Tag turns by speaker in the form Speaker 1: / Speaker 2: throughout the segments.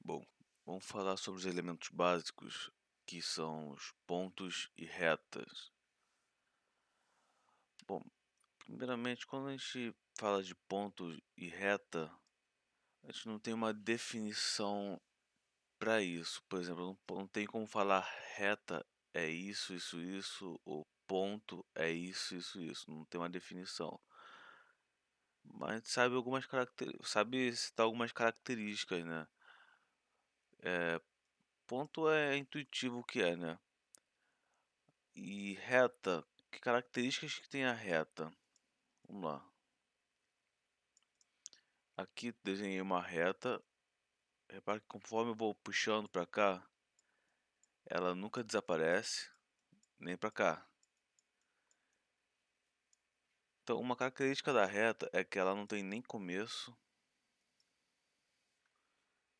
Speaker 1: Bom, vamos falar sobre os elementos básicos que são os pontos e retas. Bom, primeiramente, quando a gente fala de ponto e reta, a gente não tem uma definição para isso. Por exemplo, não tem como falar reta é isso, isso, isso, ou ponto é isso, isso, isso. Não tem uma definição. Mas a gente sabe sabe citar algumas características, né? Ponto é intuitivo o que é, né? E reta, que características que tem a reta? Vamos lá. Aqui desenhei uma reta. Repare que conforme eu vou puxando para cá, ela nunca desaparece, nem para cá. Então, uma característica da reta é que ela não tem nem começo.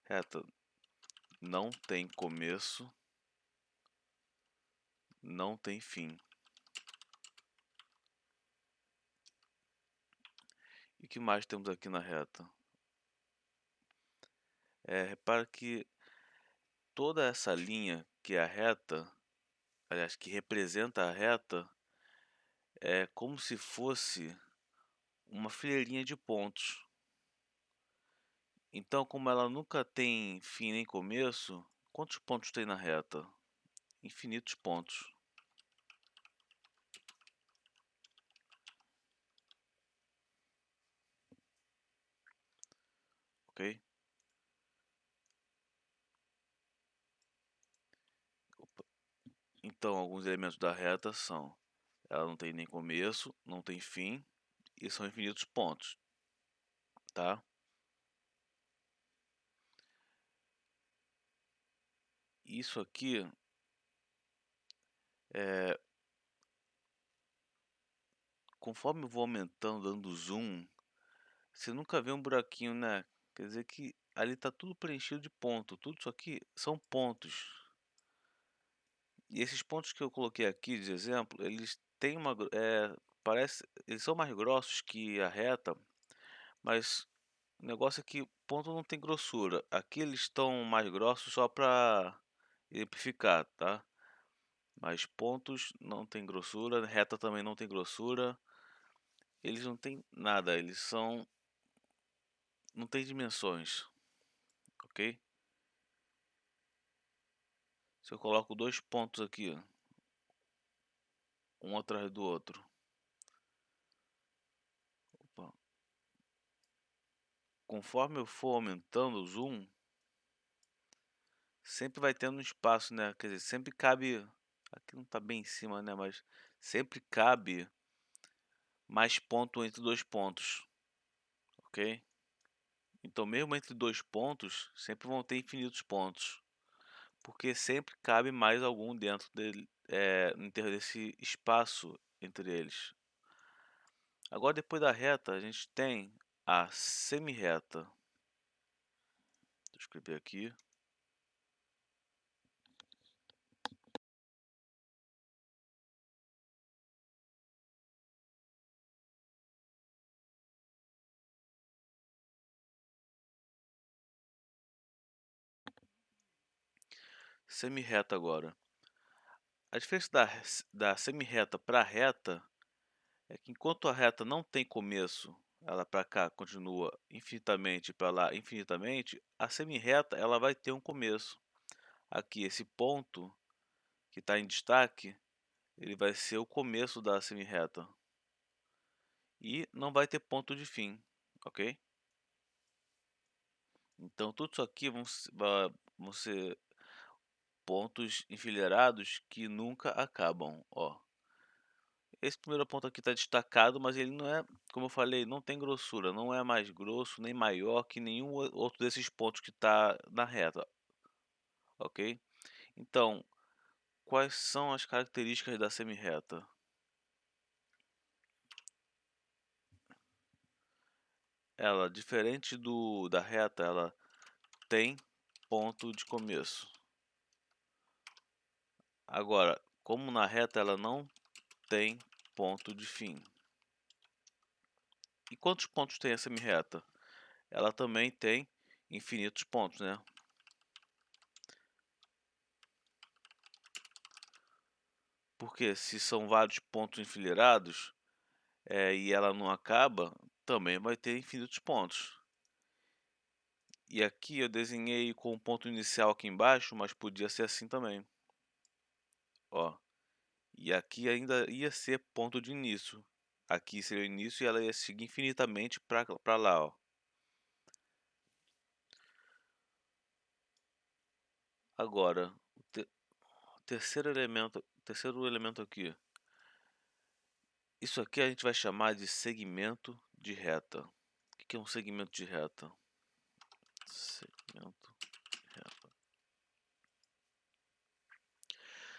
Speaker 1: Reta não tem começo, não tem fim. E o que mais temos aqui na reta? Repara que toda essa linha que é a reta, aliás, que representa a reta, é como se fosse uma fileirinha de pontos. Então, como ela nunca tem fim nem começo, quantos pontos tem na reta? Infinitos pontos, ok? Opa. Então, alguns elementos da reta são: ela não tem nem começo, não tem fim e são infinitos pontos, tá? Isso aqui é, conforme eu vou aumentando, dando zoom, você nunca vê um buraquinho, né? Quer dizer que ali está tudo preenchido de ponto. Tudo isso aqui são pontos. E esses pontos que eu coloquei aqui de exemplo, eles têm eles são mais grossos que a reta, mas o negócio é que ponto não tem grossura. Aqui eles estão mais grossos só para exemplificar, tá? Mas pontos não tem grossura, reta também não tem grossura. Eles não têm nada, não tem dimensões, ok? Se eu coloco dois pontos aqui, um atrás do outro, opa, conforme eu for aumentando o zoom, sempre vai tendo um espaço, né? Quer dizer, sempre cabe. Aqui não tá bem em cima, né? Mas sempre cabe mais ponto entre dois pontos, ok? Então, mesmo entre dois pontos, sempre vão ter infinitos pontos, porque sempre cabe mais algum dentro dele, desse espaço entre eles. Agora, depois da reta, a gente tem a semi-reta. Deixa eu escrever aqui. Semi-reta agora. A diferença da semi-reta para a reta é que enquanto a reta não tem começo, ela para cá continua infinitamente, para lá infinitamente, a semi-reta ela vai ter um começo. Aqui esse ponto que está em destaque, ele vai ser o começo da semi-reta e não vai ter ponto de fim, ok? Então tudo isso aqui vão ser pontos enfileirados que nunca acabam, ó. Esse primeiro ponto aqui está destacado, mas ele não é, como eu falei, não tem grossura, não é mais grosso nem maior que nenhum outro desses pontos que está na reta, ok? Então, quais são as características da semi-reta? Ela, diferente da reta, ela tem ponto de começo. Agora, como na reta ela não tem ponto de fim. E quantos pontos tem a semi-reta? Ela também tem infinitos pontos, né? Porque se são vários pontos enfileirados, e ela não acaba, também vai ter infinitos pontos. E aqui eu desenhei com um ponto inicial aqui embaixo, mas podia ser assim também. Ó, e aqui ainda ia ser ponto de início. Aqui seria o início e ela ia seguir infinitamente para lá, ó. Agora, terceiro elemento aqui. Isso aqui a gente vai chamar de segmento de reta. O que é um segmento de reta? Segmento de reta.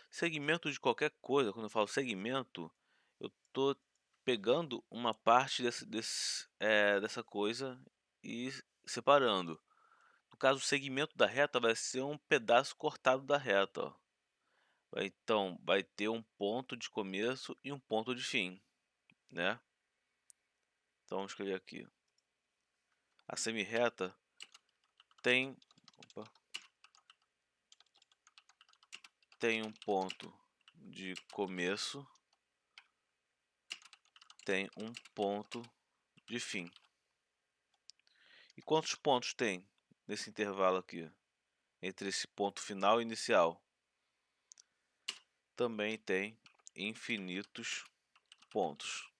Speaker 1: Segmento de qualquer coisa, quando eu falo segmento, eu estou pegando uma parte dessa coisa e separando. No caso, o segmento da reta vai ser um pedaço cortado da reta, ó. Então, vai ter um ponto de começo e um ponto de fim, né? Então, vamos escrever aqui. A semirreta tem, opa, tem um ponto de começo, tem um ponto de fim. E quantos pontos tem nesse intervalo aqui, entre esse ponto final e inicial? Também tem infinitos pontos.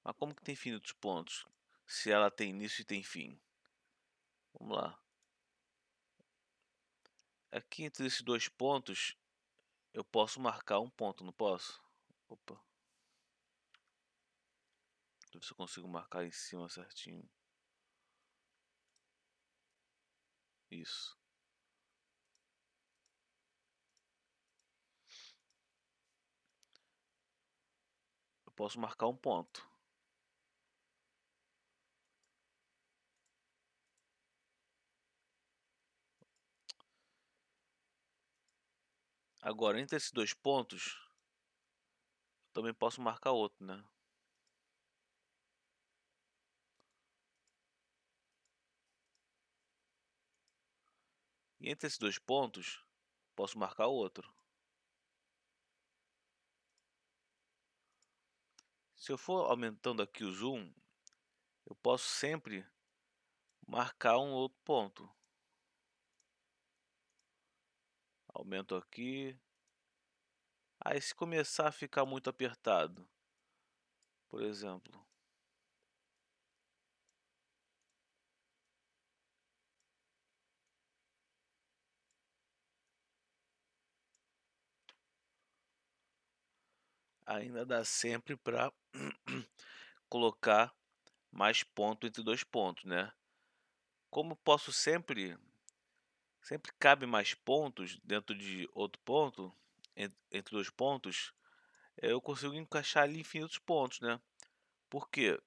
Speaker 1: Mas como que tem infinitos pontos, se ela tem início e tem fim? Vamos lá. Aqui entre esses dois pontos, eu posso marcar um ponto, não posso? Opa. Deixa eu ver se eu consigo marcar em cima certinho. Isso. Eu posso marcar um ponto. Agora, entre esses dois pontos, eu também posso marcar outro, né? E entre esses dois pontos, posso marcar outro. Se eu for aumentando aqui o zoom, eu posso sempre marcar um outro ponto. Aumento aqui. Aí se começar a ficar muito apertado, por exemplo, ainda dá sempre para colocar mais ponto entre dois pontos, né? Como posso sempre cabe mais pontos dentro de outro ponto, entre dois pontos, eu consigo encaixar ali infinitos pontos, né? Porque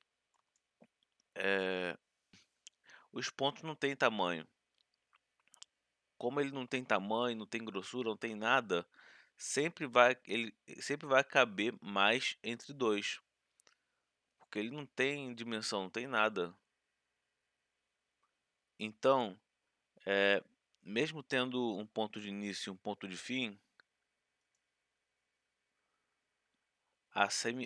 Speaker 1: os pontos não têm tamanho. Como ele não tem tamanho, não tem grossura, não tem nada, ele sempre vai caber mais entre dois, porque ele não tem dimensão, não tem nada. Então, é, mesmo tendo um ponto de início e um ponto de fim,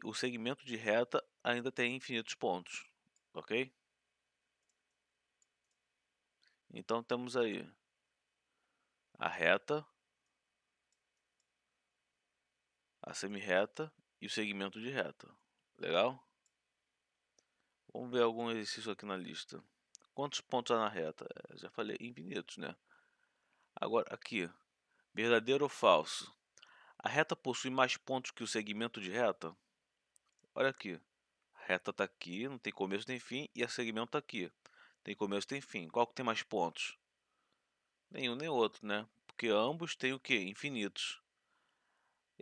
Speaker 1: o segmento de reta ainda tem infinitos pontos, ok? Então temos aí a reta, a semirreta e o segmento de reta. Legal? Vamos ver algum exercício aqui na lista. Quantos pontos há na reta? Já falei, infinitos, né? Agora, aqui, verdadeiro ou falso? A reta possui mais pontos que o segmento de reta? Olha aqui, a reta está aqui, não tem começo nem fim, e o segmento está aqui. Tem começo tem fim. Qual que tem mais pontos? Nenhum nem outro, né? Porque ambos têm o quê? Infinitos.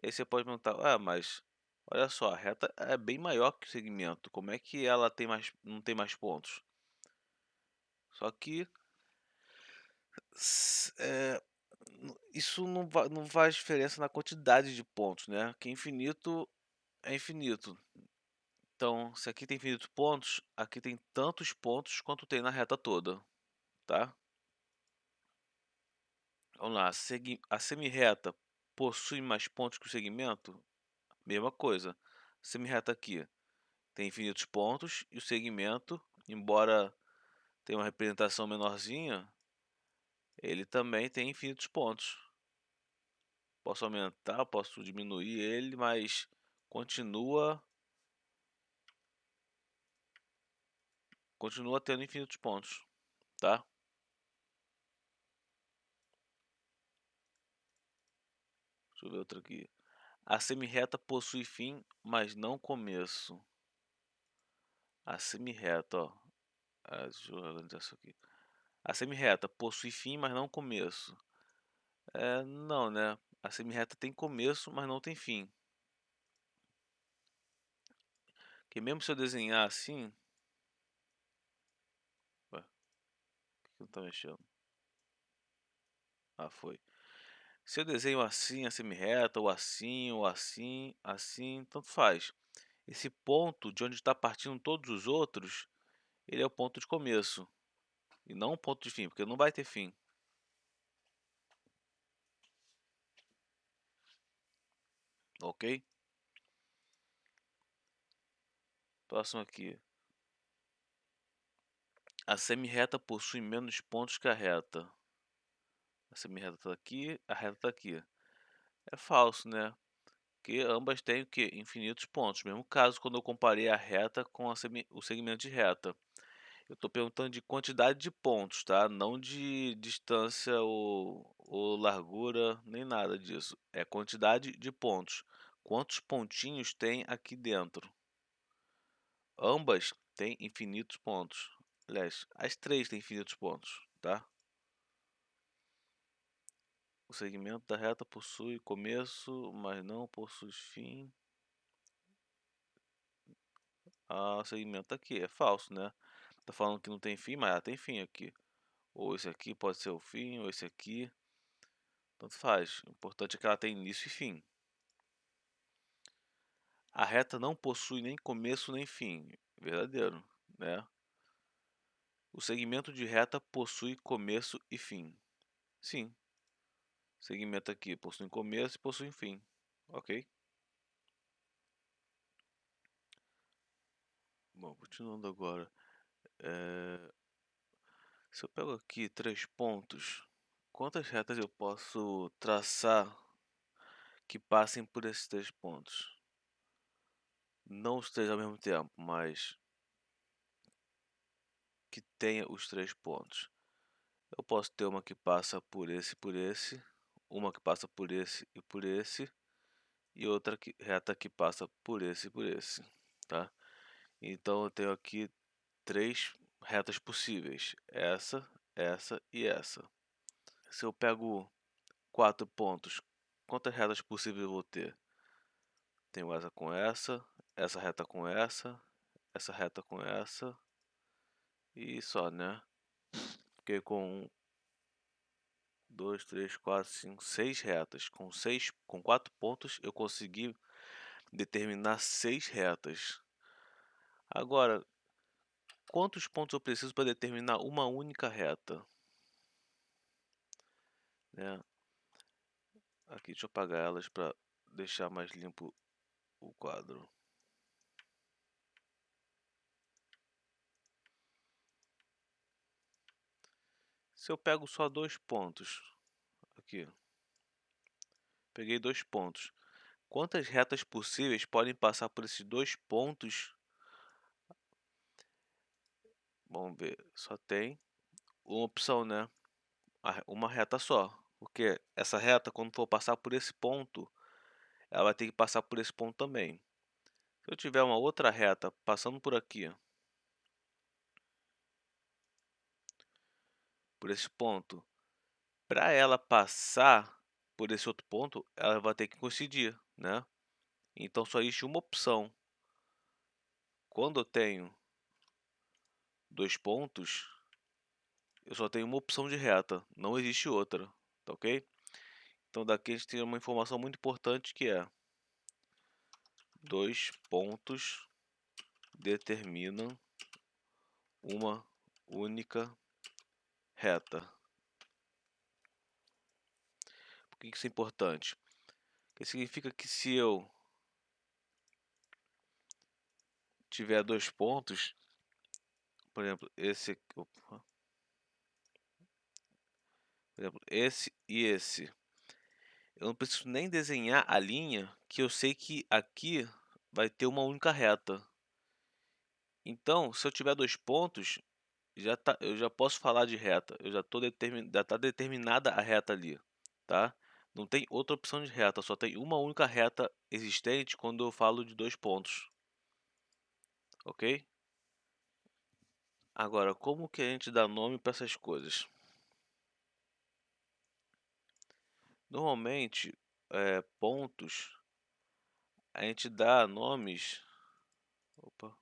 Speaker 1: E aí você pode perguntar, mas olha só, a reta é bem maior que o segmento. Como é que ela não tem mais pontos? Só que é, isso não faz diferença na quantidade de pontos, né? Que infinito é infinito. Então, se aqui tem infinitos pontos, aqui tem tantos pontos quanto tem na reta toda, tá? Vamos lá, a semirreta possui mais pontos que o segmento? Mesma coisa. Semi-reta aqui tem infinitos pontos e o segmento, embora tenha uma representação menorzinha, ele também tem infinitos pontos. Posso aumentar, posso diminuir ele, mas continua tendo infinitos pontos, tá? Deixa eu ver outra aqui. A semi-reta possui fim, mas não começo. A semi-reta, ó. Deixa eu organizar isso aqui. A semi-reta possui fim, mas não começo. Não, né? A semi-reta tem começo, mas não tem fim. Porque mesmo se eu desenhar assim... Ué, por que não tá mexendo? Ah, foi. Se eu desenho assim, a semi-reta, ou assim, assim, tanto faz. Esse ponto de onde está partindo todos os outros, ele é o ponto de começo. E não o ponto de fim, porque não vai ter fim. Ok? Próximo aqui. A semi-reta possui menos pontos que a reta. A semi-reta está aqui, a reta está aqui. É falso, né? Porque ambas têm o quê? Infinitos pontos. Mesmo caso quando eu comparei a reta com o segmento de reta. Eu estou perguntando de quantidade de pontos, tá? Não de distância ou largura, nem nada disso. É quantidade de pontos. Quantos pontinhos tem aqui dentro? Ambas têm infinitos pontos. Aliás, as três têm infinitos pontos, tá? O segmento da reta possui começo, mas não possui fim. O segmento aqui é falso, né? Tá falando que não tem fim, mas tem fim aqui. Ou esse aqui pode ser o fim, ou esse aqui. Tanto faz. O importante é que ela tem início e fim. A reta não possui nem começo nem fim. Verdadeiro, né? O segmento de reta possui começo e fim. Sim. Segmento aqui possui começo e possui fim. Ok? Bom, continuando agora. Se eu pego aqui 3 pontos, quantas retas eu posso traçar que passem por esses 3 pontos? Não os três ao mesmo tempo, mas que tenha os 3 pontos. Eu posso ter uma que passa por esse, uma que passa por esse e outra reta que passa por esse e por esse, tá? Então eu tenho aqui 3 retas possíveis, essa e essa. Se eu pego 4 pontos, quantas retas possíveis eu vou ter? Tenho essa reta com essa reta com essa e só, né? Porque com 2, 3, 4, 5, 6 retas. Com 4 pontos eu consegui determinar 6 retas. Agora, quantos pontos eu preciso para determinar uma única reta? Né? Aqui, deixa eu apagar elas para deixar mais limpo o quadro. Se eu pego só 2 pontos, aqui, peguei 2 pontos. Quantas retas possíveis podem passar por esses 2 pontos? Vamos ver, só tem uma opção, né? Uma reta só. Porque essa reta, quando for passar por esse ponto, ela vai ter que passar por esse ponto também. Se eu tiver uma outra reta passando por aqui, por esse ponto, para ela passar por esse outro ponto, ela vai ter que coincidir, né? Então só existe uma opção. Quando eu tenho 2 pontos, eu só tenho uma opção de reta, não existe outra, tá ok? Então daqui a gente tem uma informação muito importante que é 2 pontos determinam uma única reta. Por que isso é importante? Que significa que se eu tiver dois pontos, por exemplo, por exemplo, esse e esse, eu não preciso nem desenhar a linha, que eu sei que aqui vai ter uma única reta. Então, se eu tiver dois pontos, eu já posso falar de reta. Eu já está determinada a reta ali, tá? Não tem outra opção de reta, só tem uma única reta existente quando eu falo de dois pontos, ok? Agora, como que a gente dá nome para essas coisas? Normalmente, pontos, a gente dá nomes. Opa.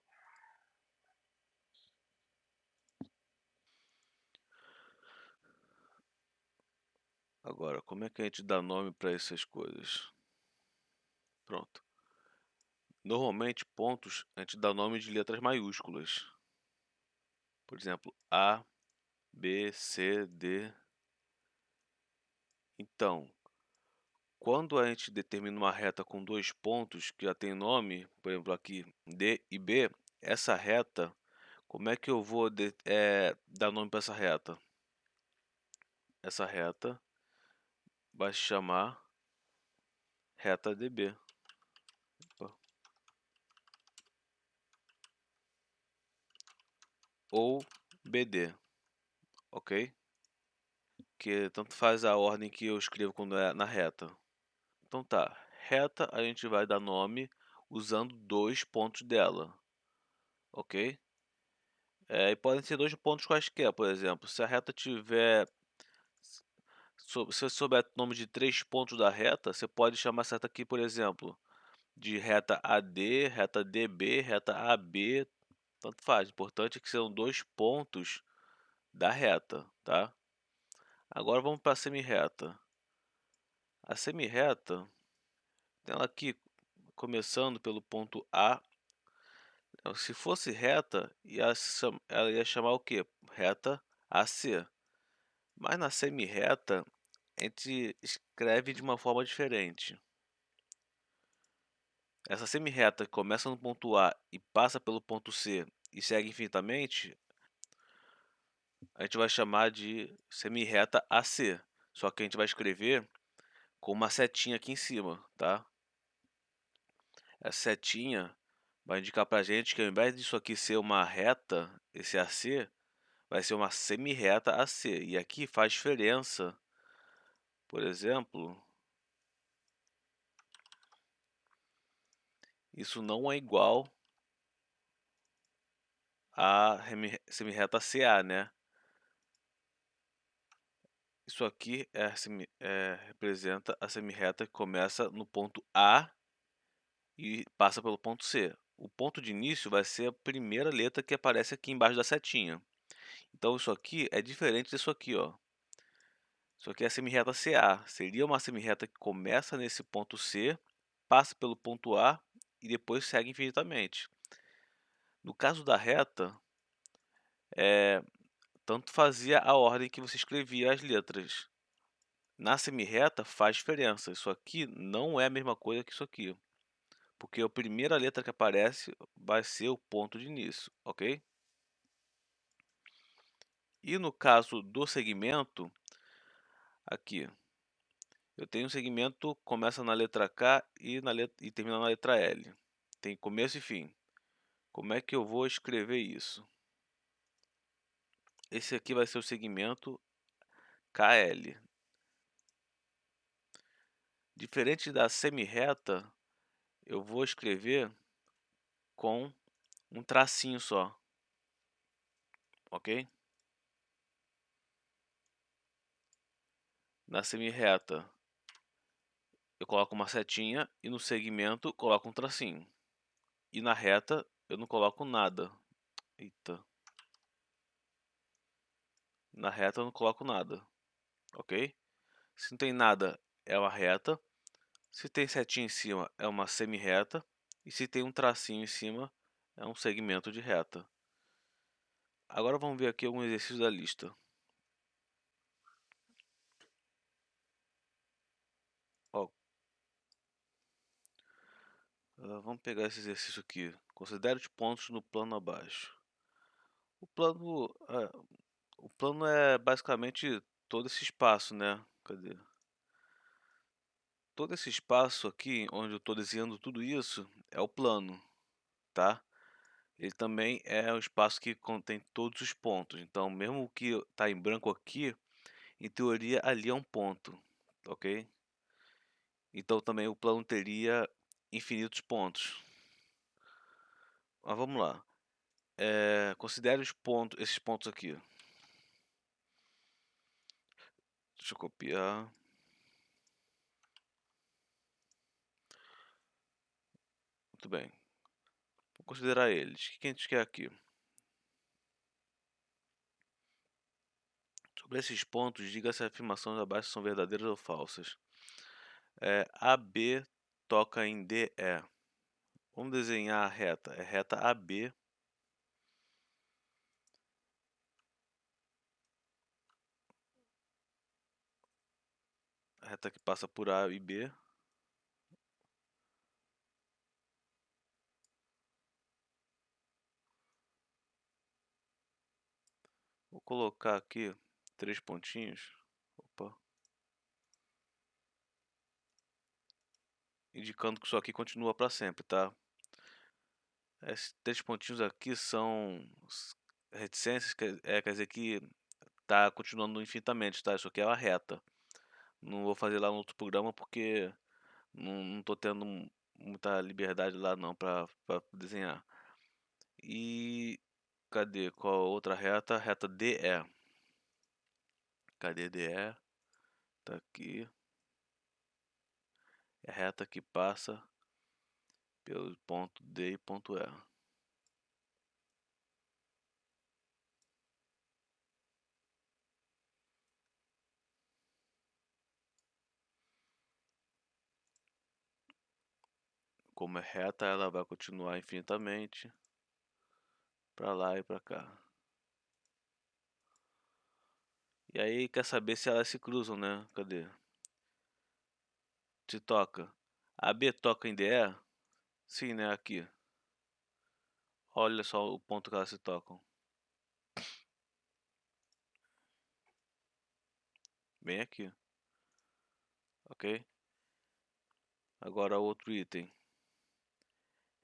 Speaker 1: Agora, como é que a gente dá nome para essas coisas? Pronto. Normalmente, pontos, a gente dá nome de letras maiúsculas. Por exemplo, A, B, C, D. Então, quando a gente determina uma reta com dois pontos que já tem nome, por exemplo, aqui D e B, essa reta, como é que eu vou dar nome para essa reta? Essa reta vai se chamar reta DB. Opa. Ou BD, ok? Que tanto faz a ordem que eu escrevo quando é na reta. Então tá, reta a gente vai dar nome usando dois pontos dela, ok? E podem ser dois pontos quaisquer, por exemplo, se a reta tiver, se você souber o nome de três pontos da reta, você pode chamar essa reta aqui, por exemplo, de reta AD, reta DB, reta AB, tanto faz. O importante é que sejam dois pontos da reta, tá? Agora vamos para a semi-reta. A semi-reta, ela aqui começando pelo ponto A, se fosse reta, ela ia chamar o quê? Reta AC. Mas na semi-reta, a gente escreve de uma forma diferente. Essa semi-reta que começa no ponto A e passa pelo ponto C e segue infinitamente, a gente vai chamar de semi-reta AC. Só que a gente vai escrever com uma setinha aqui em cima, tá? Essa setinha vai indicar pra gente que ao invés disso aqui ser uma reta, esse AC, vai ser uma semi-reta AC. E aqui faz diferença, por exemplo, isso não é igual a semi-reta CA, né? Isso aqui representa a semi-reta que começa no ponto A e passa pelo ponto C. O ponto de início vai ser a primeira letra que aparece aqui embaixo da setinha. Então isso aqui é diferente disso aqui, ó. Isso aqui é a semi-reta CA. Seria uma semi-reta que começa nesse ponto C, passa pelo ponto A e depois segue infinitamente. No caso da reta, tanto fazia a ordem que você escrevia as letras. Na semi-reta faz diferença. Isso aqui não é a mesma coisa que isso aqui, porque a primeira letra que aparece vai ser o ponto de início, ok? E no caso do segmento, aqui, eu tenho um segmento que começa na letra K e termina na letra L. Tem começo e fim. Como é que eu vou escrever isso? Esse aqui vai ser o segmento KL. Diferente da semi-reta, eu vou escrever com um tracinho só, ok? Na semi-reta, eu coloco uma setinha e no segmento coloco um tracinho. E na reta eu não coloco nada. Eita. Na reta eu não coloco nada, ok? Se não tem nada é uma reta. Se tem setinha em cima é uma semi-reta. E se tem um tracinho em cima é um segmento de reta. Agora vamos ver aqui algum exercício da lista. Ó, Vamos pegar esse exercício aqui. Considere os pontos no plano abaixo. O plano, o plano é basicamente todo esse espaço, né? Cadê? Todo esse espaço aqui, onde eu estou desenhando tudo isso, é o plano, tá? Ele também é o espaço que contém todos os pontos. Então, mesmo o que está em branco aqui, em teoria ali é um ponto, ok? Então também o plano teria infinitos pontos. Mas vamos lá. Considere os pontos, esses pontos aqui. Deixa eu copiar. Muito bem. Vou considerar eles. O que a gente quer aqui? Sobre esses pontos, diga se as afirmações abaixo são verdadeiras ou falsas. AB toca em DE. Vamos desenhar a reta. É reta AB. A reta que passa por A e B. Vou colocar aqui 3 pontinhos. Opa. Indicando que isso aqui continua para sempre, tá? Esses 3 pontinhos aqui são reticências, quer dizer que tá continuando infinitamente, tá? Isso aqui é uma reta. Não vou fazer lá no outro programa porque não tô tendo muita liberdade lá não para desenhar. E cadê? Qual a outra reta? Reta DE. Cadê DE? Tá aqui. É a reta que passa pelo ponto D e ponto E. Como é reta, ela vai continuar infinitamente para lá e para cá. E aí quer saber se elas se cruzam, né? Cadê? Se toca. A B toca em DE? Sim, né? Aqui. Olha só o ponto que elas se tocam. Bem aqui. Ok? Agora outro item.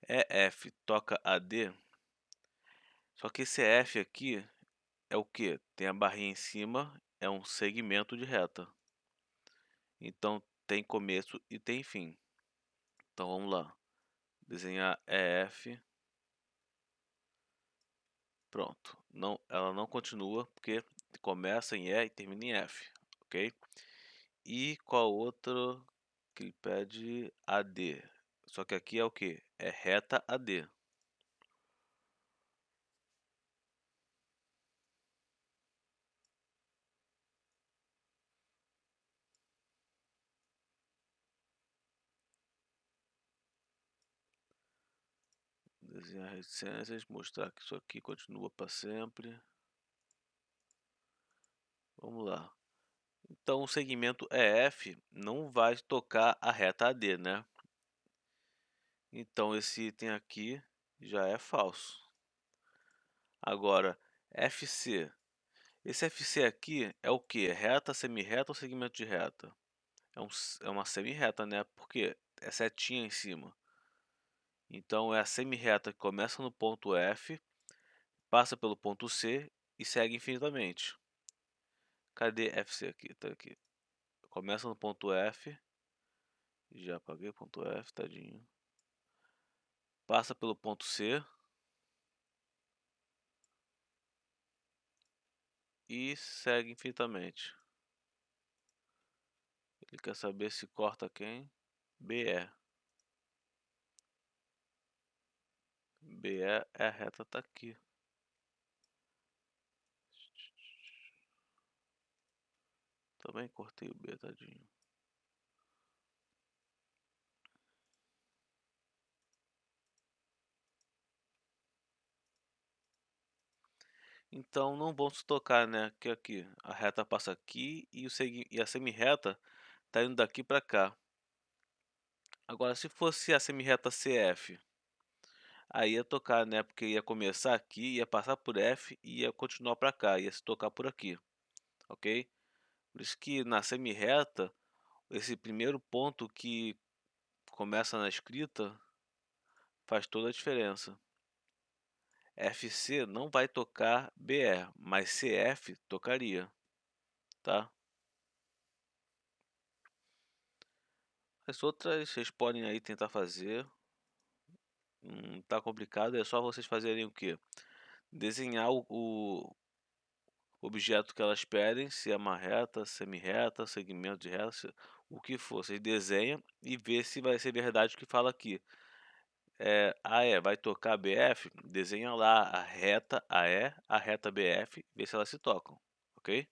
Speaker 1: EF toca AD. Só que esse EF aqui é o que? Tem a barrinha em cima. É um segmento de reta. Então tem começo e tem fim. Então vamos lá. Desenhar EF. Pronto. Não, ela não continua porque começa em E e termina em F, ok? E qual outro que ele pede? AD. Só que aqui é o que? É reta AD. Desenhar reticências, mostrar que isso aqui continua para sempre. Vamos lá. Então o segmento EF não vai tocar a reta AD, né? Então esse item aqui já é falso. Agora, FC. Esse FC aqui é o que? É reta, semi-reta ou segmento de reta? É uma semi-reta, né? Porque é setinha em cima. Então é a semi-reta que começa no ponto F, passa pelo ponto C e segue infinitamente. Cadê FC aqui? Tá aqui. Começa no ponto F. Já apaguei o ponto F, tadinho. Passa pelo ponto C. E segue infinitamente. Ele quer saber se corta quem? BE. BE é a reta, tá aqui. Também cortei o B, tadinho. Então não vão se tocar, né? Que aqui a reta passa aqui e a semi-reta tá indo daqui para cá. Agora se fosse a semirreta CF, aí ia tocar, né, porque ia começar aqui, ia passar por F e ia continuar para cá, ia se tocar por aqui, ok? Por isso que na semirreta, esse primeiro ponto que começa na escrita faz toda a diferença. FC não vai tocar BR, mas CF tocaria, tá? As outras vocês podem aí tentar fazer. Tá complicado, é só vocês fazerem o quê? Desenhar o objeto que elas pedem, se é uma reta, semi-reta, segmento de reta, o que for. Vocês desenham e vê se vai ser verdade o que fala aqui. Vai tocar BF? Desenha lá a reta AE, a reta BF, vê se elas se tocam, ok?